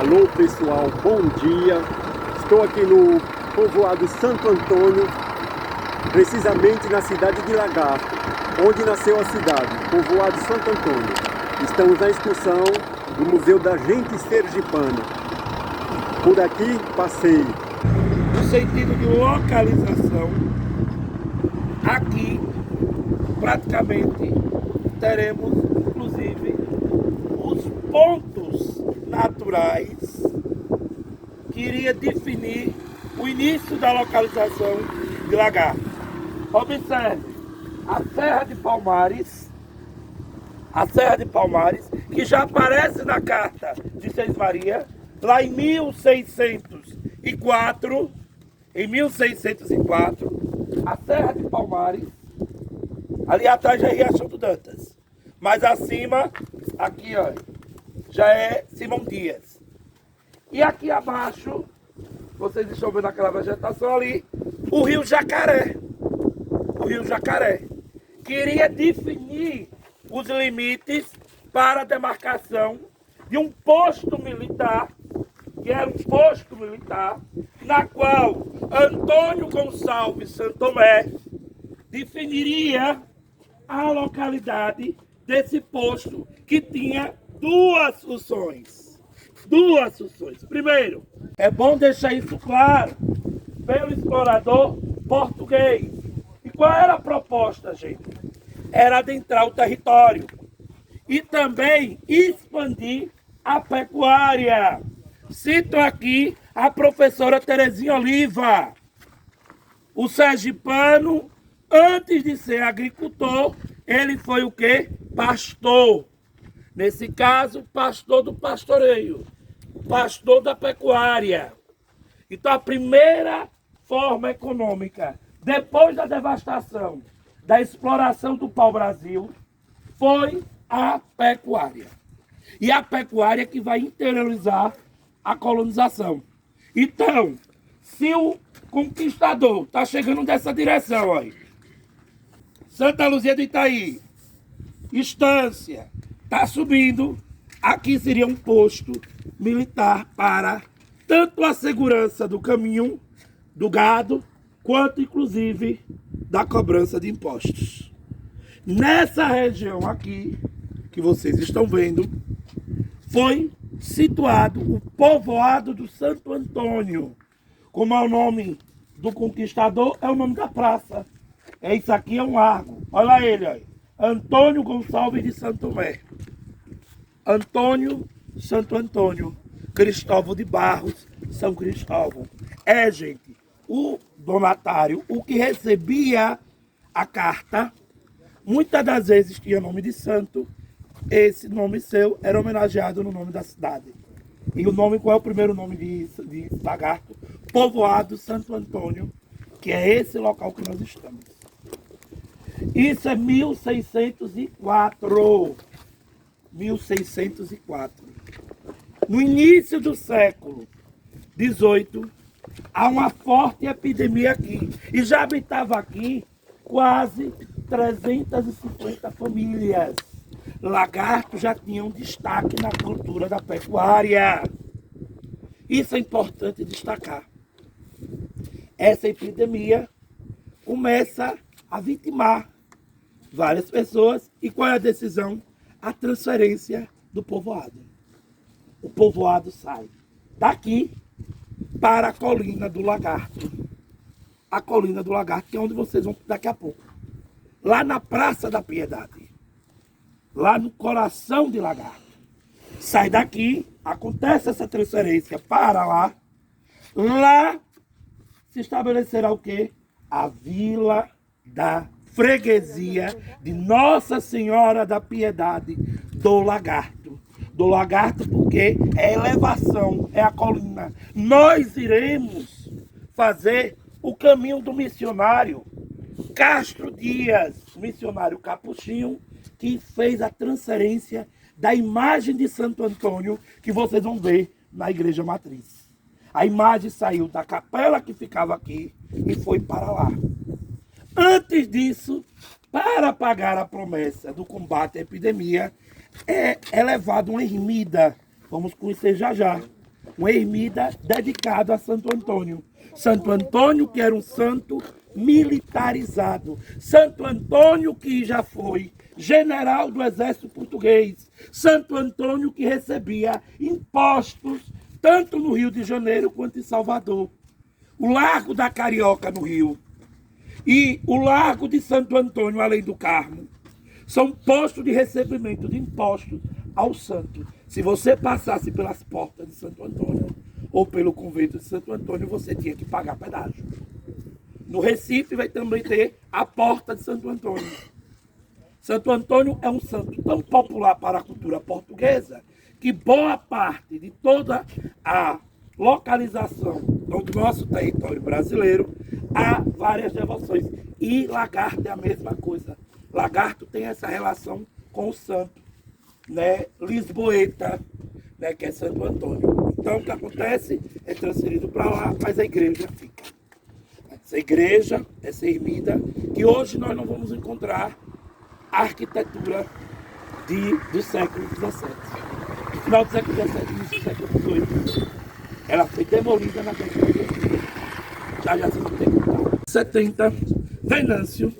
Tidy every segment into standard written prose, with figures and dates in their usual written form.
Alô pessoal, bom dia. Estou aqui no povoado Santo Antônio, precisamente na cidade de Lagarto, onde nasceu a cidade, povoado Santo Antônio. Estamos na excursão do Museu da Gente Sergipana. Por aqui, passeio. No sentido de localização, aqui praticamente teremos inclusive os pontos naturais que iria definir o início da localização de Lagarto. Observe a Serra de Palmares, que já aparece na carta de Seis Maria, lá em 1604, a Serra de Palmares, ali atrás já é Riachão do Dantas, mas acima, aqui ó, já é Simão Dias. E aqui abaixo, vocês estão vendo aquela vegetação ali, o Rio Jacaré, que iria definir os limites para a demarcação de um posto militar, que era um posto militar, na qual Antônio Gonçalves Santomé definiria a localidade desse posto, que tinha duas funções. Primeiro, é bom deixar isso claro, pelo explorador português. E qual era a proposta, gente? Era adentrar o território e também expandir a pecuária. Cito aqui a professora Terezinha Oliva. O sergipano, antes de ser agricultor, ele foi o quê? Pastor. Nesse caso, pastor do pastoreio, pastor da pecuária. Então, a primeira forma econômica, depois da devastação, da exploração do pau-brasil, foi a pecuária. E a pecuária que vai interiorizar a colonização. Então, se o conquistador está chegando dessa direção, ó, Santa Luzia do Itaí, Estância, está subindo, aqui seria um posto militar para tanto a segurança do caminho, do gado, quanto inclusive da cobrança de impostos. Nessa região aqui, que vocês estão vendo, foi situado o povoado do Santo Antônio. Como é o nome do conquistador, é o nome da praça. Isso aqui é um largo. Olha ele aí. Antônio Gonçalves de Santomé. Antônio, Santo Antônio. Cristóvão de Barros, São Cristóvão. Gente, o donatário, o que recebia a carta, muitas das vezes tinha nome de santo. Esse nome seu era homenageado no nome da cidade. E o nome, qual é o primeiro nome de Lagarto? Povoado Santo Antônio, que é esse local que nós estamos. Isso é 1604. 1604. No início do século XVIII, há uma forte epidemia aqui. E já habitava aqui quase 350 famílias. Lagarto já tinha um destaque na cultura da pecuária. Isso é importante destacar. Essa epidemia começa a vitimar várias pessoas. E qual é a decisão? A transferência do povoado. O povoado sai daqui para a colina do Lagarto. A colina do Lagarto, que é onde vocês vão daqui a pouco. Lá na Praça da Piedade. Lá no coração de Lagarto. Sai daqui, acontece essa transferência para lá. Lá se estabelecerá o quê? A Vila da Freguesia de Nossa Senhora da Piedade do Lagarto. Do Lagarto porque é elevação, é a colina. Nós iremos fazer o caminho do missionário Castro Dias, missionário capuchinho, que fez a transferência da imagem de Santo Antônio, que vocês vão ver na igreja matriz. A imagem saiu da capela que ficava aqui e foi para lá. Antes disso, para pagar a promessa do combate à epidemia, é elevado uma ermida, vamos conhecer já já, uma ermida dedicada a Santo Antônio. Santo Antônio, que era um santo militarizado. Santo Antônio, que já foi general do exército português. Santo Antônio, que recebia impostos tanto no Rio de Janeiro quanto em Salvador. O Largo da Carioca, no Rio, e o Largo de Santo Antônio, além do Carmo, são postos de recebimento de impostos ao santo. Se você passasse pelas portas de Santo Antônio ou pelo convento de Santo Antônio, você tinha que pagar pedágio. No Recife vai também ter a porta de Santo Antônio. Santo Antônio é um santo tão popular para a cultura portuguesa que boa parte de toda a localização do nosso território brasileiro há várias devoções. E Lagarto é a mesma coisa. Lagarto tem essa relação com o santo, né? Lisboeta, né? Que é Santo Antônio. Então o que acontece é transferido para lá, mas a igreja fica. Essa igreja, essa ermida, que hoje nós não vamos encontrar a arquitetura do século XVII. No final do século XVII, início do século XVIII. Ela foi demolida na década de 80. Já se não tem contato. 70, Venâncio,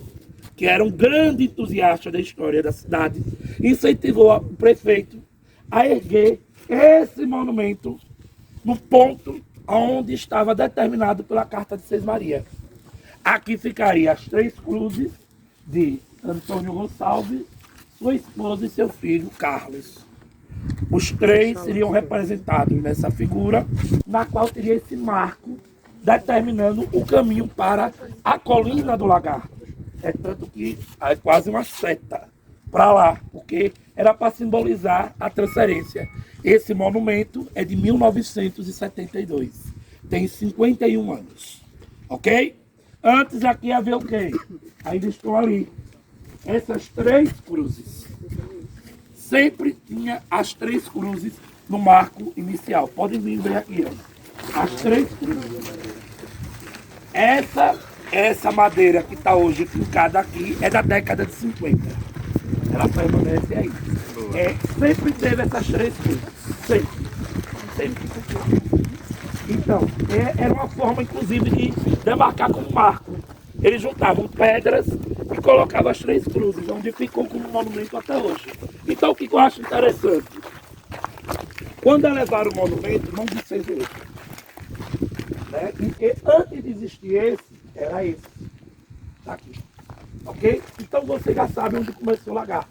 que era um grande entusiasta da história da cidade, incentivou o prefeito a erguer esse monumento no ponto onde estava determinado pela Carta de Seis Maria. Aqui ficaria as três cruzes de Antônio Gonçalves, sua esposa e seu filho Carlos. Os três seriam representados nessa figura, na qual teria esse marco determinando o caminho para a colina do Lagarto. É tanto que é quase uma seta para lá, porque era para simbolizar a transferência. Esse monumento é de 1972, tem 51 anos, ok? Antes aqui havia o quê? Ainda estou ali. Essas três cruzes. Sempre tinha as três cruzes no marco inicial. Podem vir ver aqui, ó. As três cruzes. Essa madeira que está hoje fincada aqui é da década de 50. Ela permanece aí. Sempre teve essas três cruzes. Sempre. Então, era uma forma, inclusive, de demarcar como marco. Eles juntavam pedras e colocavam as três cruzes, onde ficou como monumento até hoje. Então, o que eu acho interessante? Quando elevaram o monumento, não desfez o outro. Né? E antes de existir esse, era esse. Tá aqui. Ok? Então, você já sabe onde começou o Lagarto.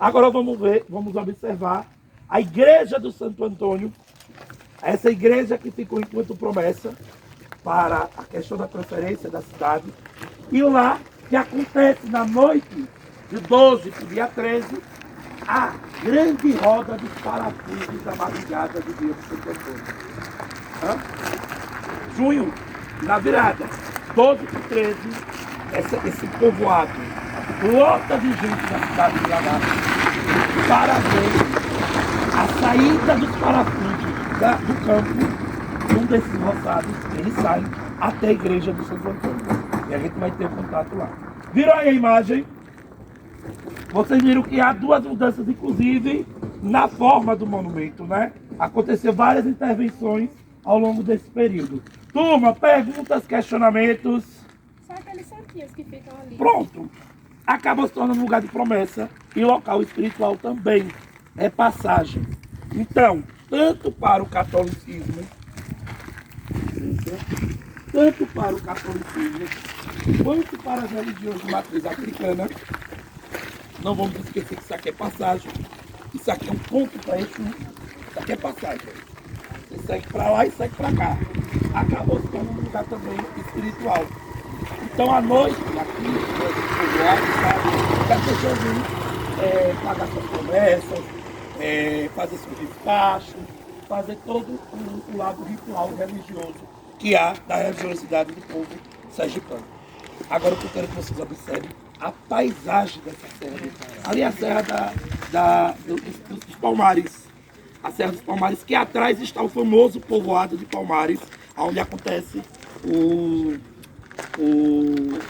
Agora vamos observar a igreja do Santo Antônio. Essa igreja que ficou enquanto promessa para a questão da transferência da cidade. E lá que acontece na noite de 12 para o dia 13, a grande roda dos parafusos da madrugada do dia de Santo Antônio. Junho, na virada, 12 para 13, esse povoado lota de gente na cidade de Lagarto para ver a saída dos parafusos do campo, um desses roçados, eles saem até a igreja do Santo Antônio. E a gente vai ter o contato lá. Viram aí a imagem? Vocês viram que há duas mudanças, inclusive, na forma do monumento, né? Aconteceu várias intervenções ao longo desse período. Turma, perguntas, questionamentos? Só aqueles santinhos que ficam ali. Pronto. Acaba se tornando lugar de promessa e local espiritual também. É passagem. Então, tanto para o catolicismo, quanto para as religiões de matriz africana, não vamos esquecer que isso aqui é passagem, isso aqui é um ponto para esse, isso aqui é passagem. Você segue para lá e segue para cá. Acabou se tornando um lugar também espiritual. Então, à noite, aqui, sabe, as pessoas vêm pagar suas promessas, fazer seus despachos, fazer todo o lado ritual religioso que há da religiosidade do povo sergipano. Agora o que eu quero que vocês observem a paisagem dessa serra. Ali é a serra dos Palmares. A Serra dos Palmares, que atrás está o famoso povoado de Palmares, onde acontece o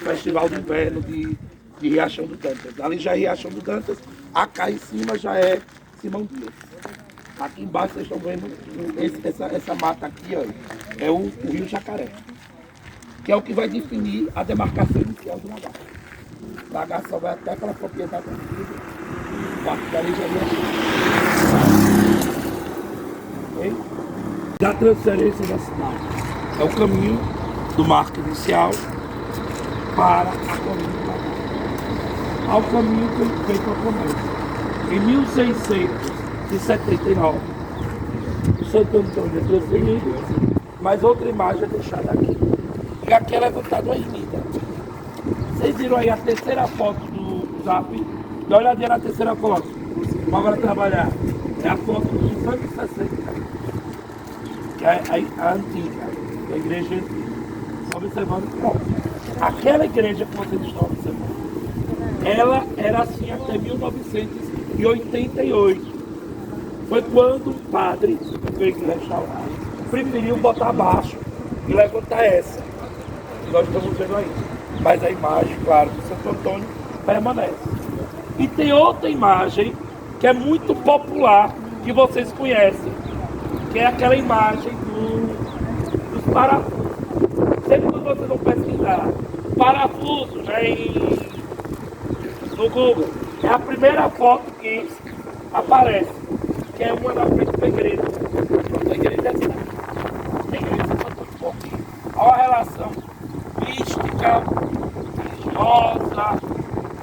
Festival do Inverno de Riachão do Dantas. Ali já é Riachão do Dantas, cá em cima já é Simão Dias. Aqui embaixo vocês estão vendo essa mata aqui, ó, é o Rio Jacaré, que é o que vai definir a demarcação inicial do lagar. O lagar só vai até aquela propriedade do Parque da Arejaria. Ok? Da transferência da cidade. É o caminho do marco inicial para a colina do lagar. Ao caminho foi feito ao comércio. Em 1679, o Santo Antônio é transferido, mas outra imagem é deixada aqui. E aqui é levantada uma ermida. Vocês viram aí a terceira foto do Zap? Dá uma olhadinha na terceira foto. Vamos agora trabalhar. É a foto dos anos 60, que é a antiga, a igreja antiga. Observando, pronto. Aquela igreja que vocês estão observando, ela era assim até 1988. Foi quando o padre, que veio aqui restaurar, preferiu botar abaixo e levantar essa. E nós estamos vendo aí. Mas a imagem, claro, do Santo Antônio permanece. E tem outra imagem que é muito popular, que vocês conhecem, que é aquela imagem dos parafusos. Sempre que vocês vão pesquisar parafusos, né, no Google, é a primeira foto que aparece, que é uma da frente da igreja. A igreja é essa. A igreja é Santo Antônio. Olha a relação mística, religiosa,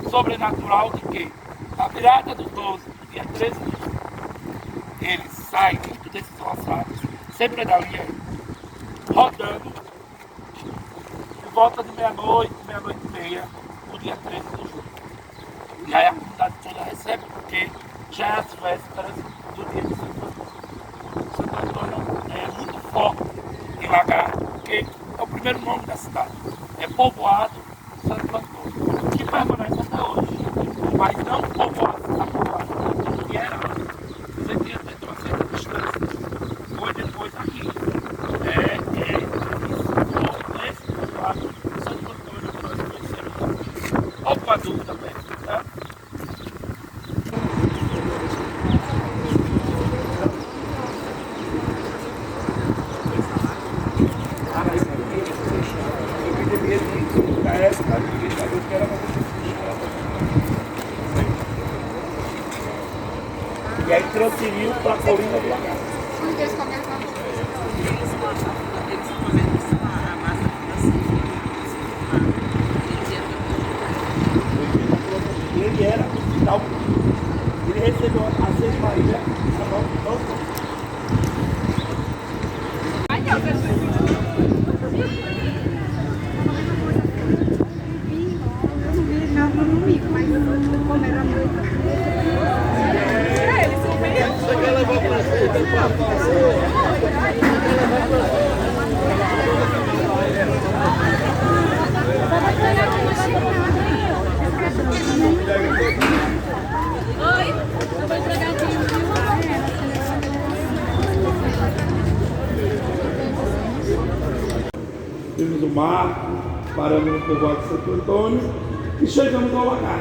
sobrenatural de quê? Na virada do 12, no dia 13 de julho, ele sai dentro desses roçados, sempre é da linha, rodando, por volta de meia-noite, meia-noite e meia, no dia 13 de julho. E aí a comunidade toda recebe, porque já é as vésperas do dia de Santo Antônio. Santo Antônio é muito forte em Lagar, porque é o primeiro nome da cidade. É povoado Santo Antônio, que permanece até hoje, mas não povoado da povoado, que era antes. Você tinha até uma certa distância. Foi depois aqui. Nesse povoado, Santo Antônio, que nós conhecemos. Alguma dúvida, velho? Tá? E aí transferiu para a colina do lagar. Ele era tal, ele recebeu a Maria, vimos o mar, paramos no povoado de Santo Antônio e chegamos ao lagar.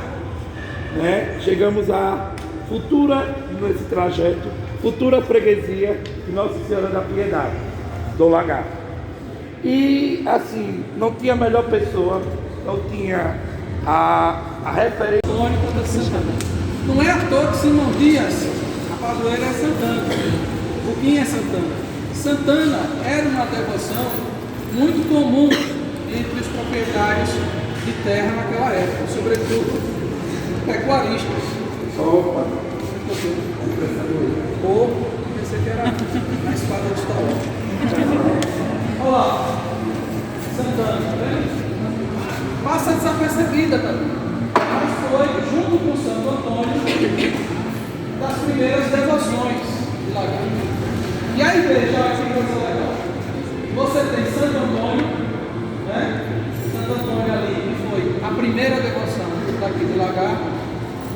Né? Chegamos à futura, nesse trajeto, futura freguesia de Nossa Senhora da Piedade, do lagar. E assim, não tinha melhor pessoa, não tinha a referência. Não é à toa que Simão Dias, a padroeira é Santana. O que é Santana? Santana era uma devoção muito comum entre os proprietários de terra naquela época, sobretudo pecuaristas. Opa! Ou pensei que era a espada de Star Wars. Olha lá, Santana, tá vendo? Passa desapercebida também. Mas foi, junto com Santo Antônio, das primeiras devoções de Lagar. E a igreja, olha que coisa legal. Você tem Santo Antônio, né? Santo Antônio ali, que foi a primeira devoção daqui de Lagar.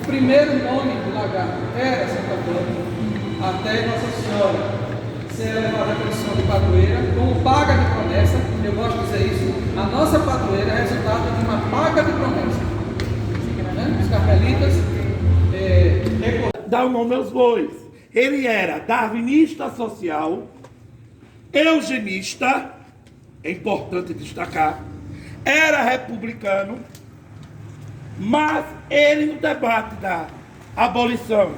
O primeiro nome de Lagar era Santo Antônio, até Nossa Senhora ser elevada à condição de padroeira, como paga de promessa. Eu gosto de dizer isso. A nossa padroeira é resultado de uma paga de promessa. Os carmelitas dá o nome aos bois. Ele era darwinista social, eugenista, é importante destacar, era republicano, mas ele, no debate da abolição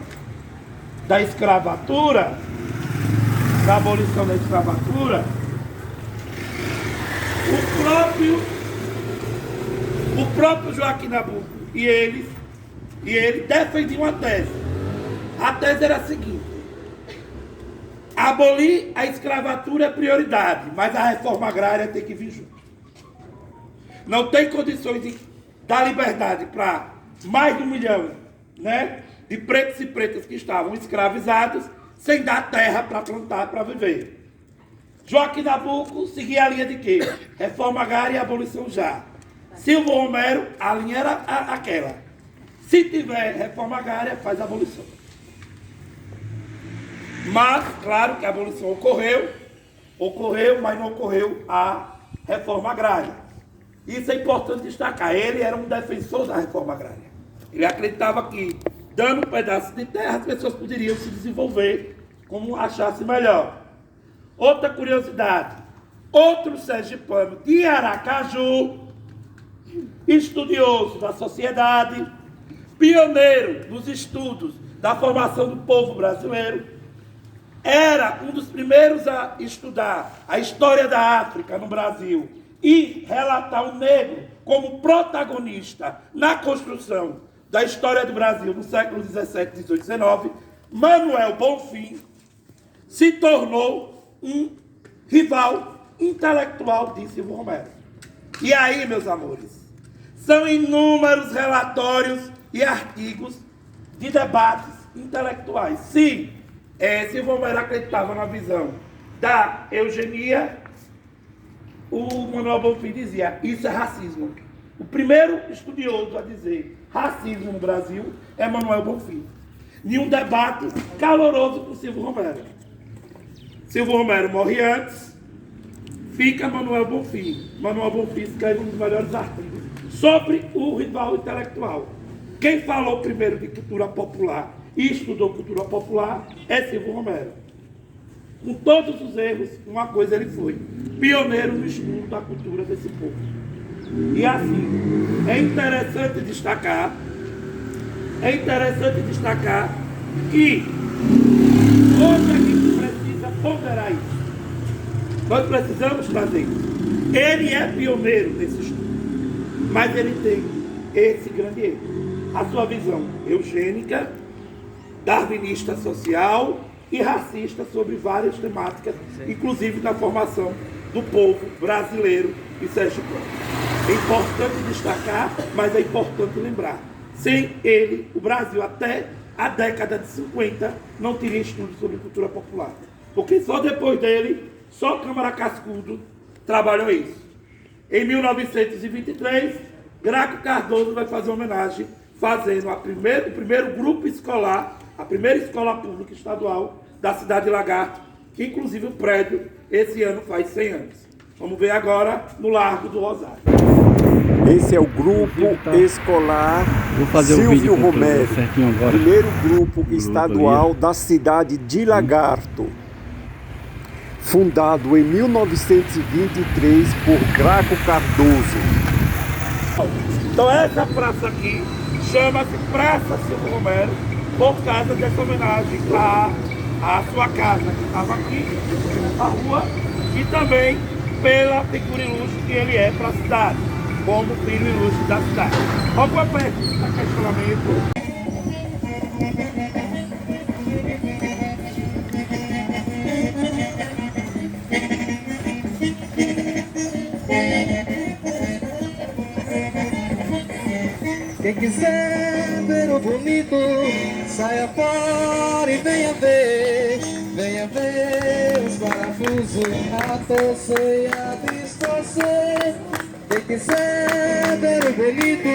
da escravatura, o próprio Joaquim Nabuco e ele defendiam uma tese. A tese era a seguinte: abolir a escravatura é prioridade, mas a reforma agrária tem que vir junto. Não tem condições de dar liberdade para mais de 1 milhão, né, de pretos e pretas que estavam escravizados, sem dar terra para plantar, para viver. Joaquim Nabuco seguia a linha de quê? Reforma agrária e abolição já. Silvio Romero, a linha era aquela: se tiver reforma agrária, faz abolição. Mas, claro que a abolição ocorreu, mas não ocorreu a reforma agrária. Isso é importante destacar. Ele era um defensor da reforma agrária. Ele acreditava que, dando um pedaço de terra, as pessoas poderiam se desenvolver como achasse melhor. Outra curiosidade: outro sergipano de Aracaju, estudioso da sociedade, pioneiro nos estudos da formação do povo brasileiro, era um dos primeiros a estudar a história da África no Brasil e relatar o negro como protagonista na construção da história do Brasil no século XVII, XVIII, XIX, Manuel Bonfim se tornou um rival intelectual de Silvio Romero. E aí, meus amores, são inúmeros relatórios e artigos de debates intelectuais. Sim, Silvio Romero acreditava na visão da eugenia. O Manuel Bonfim dizia: isso é racismo. O primeiro estudioso a dizer racismo no Brasil é Manuel Bonfim. Em um debate caloroso com Silvio Romero. Silvio Romero morre antes, fica Manuel Bonfim. Manuel Bonfim escreve um dos melhores artigos sobre o rival intelectual. Quem falou primeiro de cultura popular e estudou cultura popular é Silvio Romero. Com todos os erros, uma coisa ele foi: pioneiro no estudo da cultura desse povo. E assim, é interessante destacar que hoje a gente precisa ponderar isso. Nós precisamos fazer isso. Ele é pioneiro nesse estudo, mas ele tem esse grande erro: a sua visão eugênica, darwinista social e racista sobre várias temáticas, inclusive na formação do povo brasileiro e sergipano. É importante destacar, mas é importante lembrar: sem ele, o Brasil até a década de 50 não teria estudo sobre cultura popular, porque só depois dele, só Câmara Cascudo trabalhou isso. Em 1923, Graco Cardoso vai fazer homenagem, fazendo o primeiro grupo escolar, a primeira escola pública estadual da cidade de Lagarto, que inclusive o prédio esse ano faz 100 anos. Vamos ver agora no Largo do Rosário. Esse é o grupo escolar Silvio Romero, primeiro grupo estadual da cidade de Lagarto, fundado em 1923 por Graco Cardoso. Então essa praça aqui chama-se Praça Silvio Romero por causa dessa homenagem à sua casa, que estava aqui, a rua, e também pela figura ilustre que ele é para a cidade, como filho ilustre da cidade. Vamos para perto do questionamento. Quem quiser ver o bonito, saia fora e venha ver os parafusos a torcer e a distorcer. Quem quiser ver o bonito,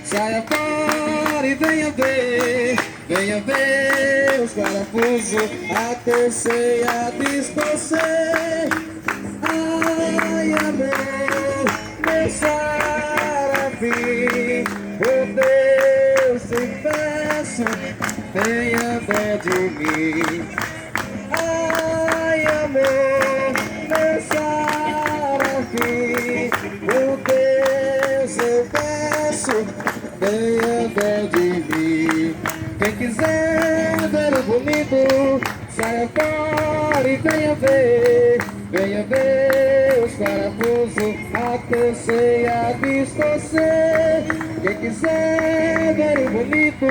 saia fora e venha ver os parafusos a torcer e a distorcer. Ai, amor, meu serafim, oh Deus, te peço, tenha dó de mim. mim. Ai, amor, meu serafim, por Deus eu peço, tenha dó de mim. Quem quiser ver o bonito, saia fora e venha ver. Venha ver os parafusos a torcer e a distorcer. Quem quiser ver o bonito,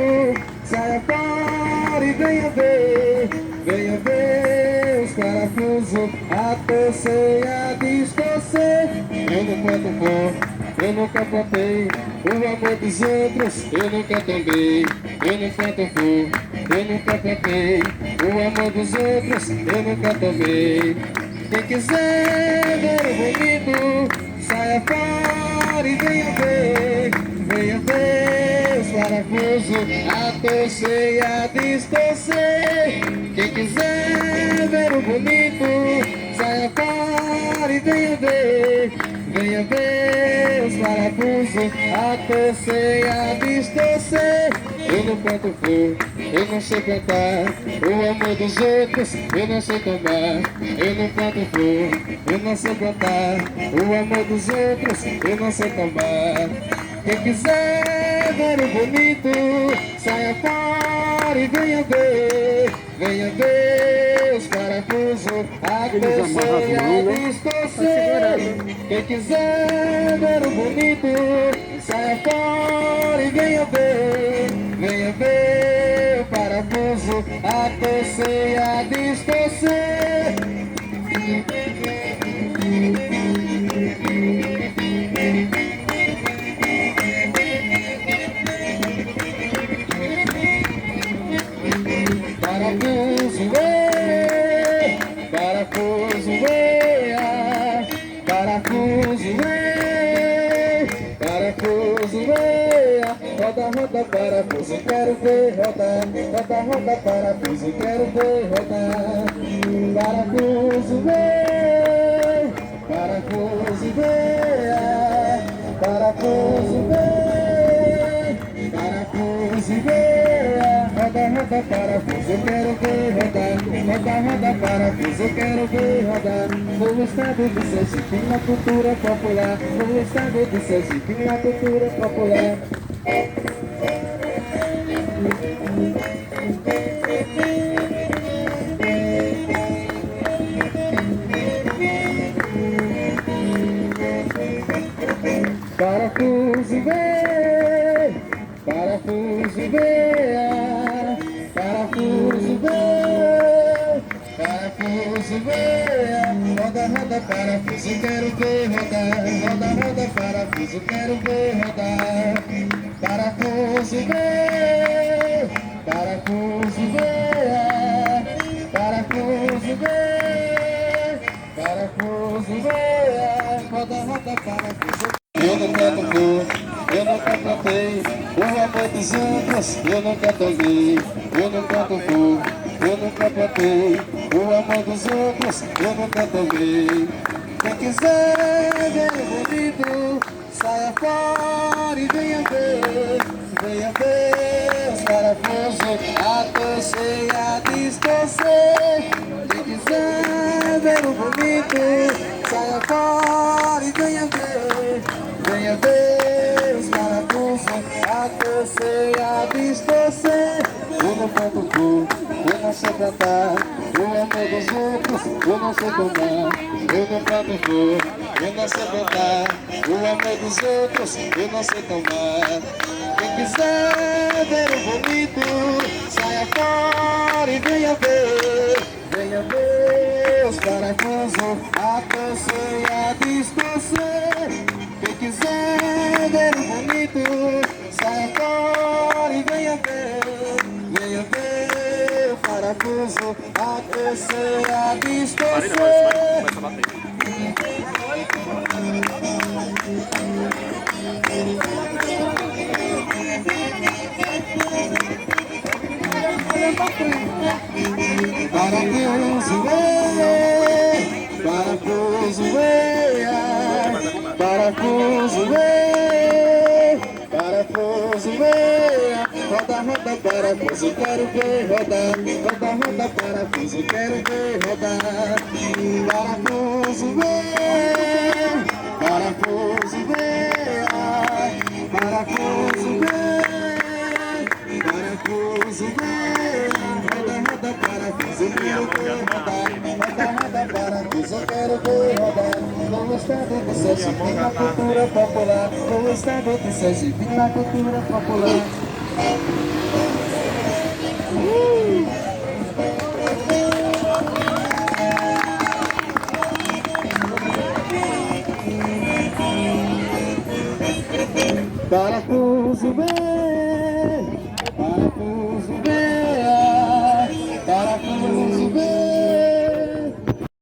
saia fora e venha ver. Venha ver os parafusos a torcer e a distorcer. Eu não quanto for, eu nunca contei o amor dos outros, eu nunca tomei. Eu não quanto for, eu nunca contei o amor dos outros, eu nunca tomei. Quem quiser ver o bonito, saia fora e venha ver. Venha ver os parafusos a torcer e a distorcer. Quem quiser ver o bonito, saia fora e venha ver. Venha ver os parafusos a torcer e a distorcer. Eu não canto flor, eu não sei cantar o amor dos outros, eu não sei tomar. Eu não canto flor, eu não sei cantar o amor dos outros, eu não sei tomar. Quem quiser ver o bonito, saia fora e venha ver. Venha ver os parafusos a torcer e a distorcer. Quem quiser ver o bonito, saia fora e venha ver. Venha ver o parafuso a torcer e a distorcer. Parafuso, parafuso, parafuso, parafuso, roda, roda, parafuso, quero ver rodar. Roda, roda, parafuso, quero ver rodar. Parafuso, parafuso, parafuso, parafuso, roda, roda, parafuso, eu quero ver rodar. Roda, roda, parafuso, eu quero ver rodar. No estado de Sergipe, na cultura popular. No estado de Sergipe, na cultura popular. Parafuso, parafuso, parafuso, parafuso, roda, roda, parafuso, quero ver rodar. Roda, roda, parafuso, quero ver rodar. Parafuso, parafuso, parafuso, parafuso, roda, roda, parafuso. Eu nunca tocou, eu nunca cantei o amor dos outros, eu nunca tomei. Eu nunca tocou, eu nunca cantei o amor dos outros, eu nunca tomei. Quem quiser ver o bonito, saia fora e venha ver. Venha ver os parafusos a torcer e a distorcer. Quem quiser ver o bonito, saia fora e venha ver. Venha ver os parafusos a torcer e a distorcer. Eu não canto flor, eu não sei cantar o amor dos outros, eu não sei tomar. Eu não canto flor, eu não sei cantar o amor dos outros, eu não sei tomar. Quem quiser ver o bonito, saia fora e venha ver. Venha ver os parafusos a torcer e a distorcer. Quem quiser ver o bonito, saia fora e venha ver. Venha ver o parafuso a torcer e a distorcer. Parafuso, parafuso, parafuso, parafuso, roda, roda, parafuso, quero ver rodar. Roda, roda, parafuso, quero ver rodar. Parafuso, vem, parafuso, vem, parafuso, vem, parafuso, vem. Roda, roda, parafuso, quero ver rodar. Roda, roda, parafuso, quero ver rodar. No estado do Sergipe, na cultura popular. No estado do Sergipe, na cultura popular. Parafuso, vem, parafuso, vem.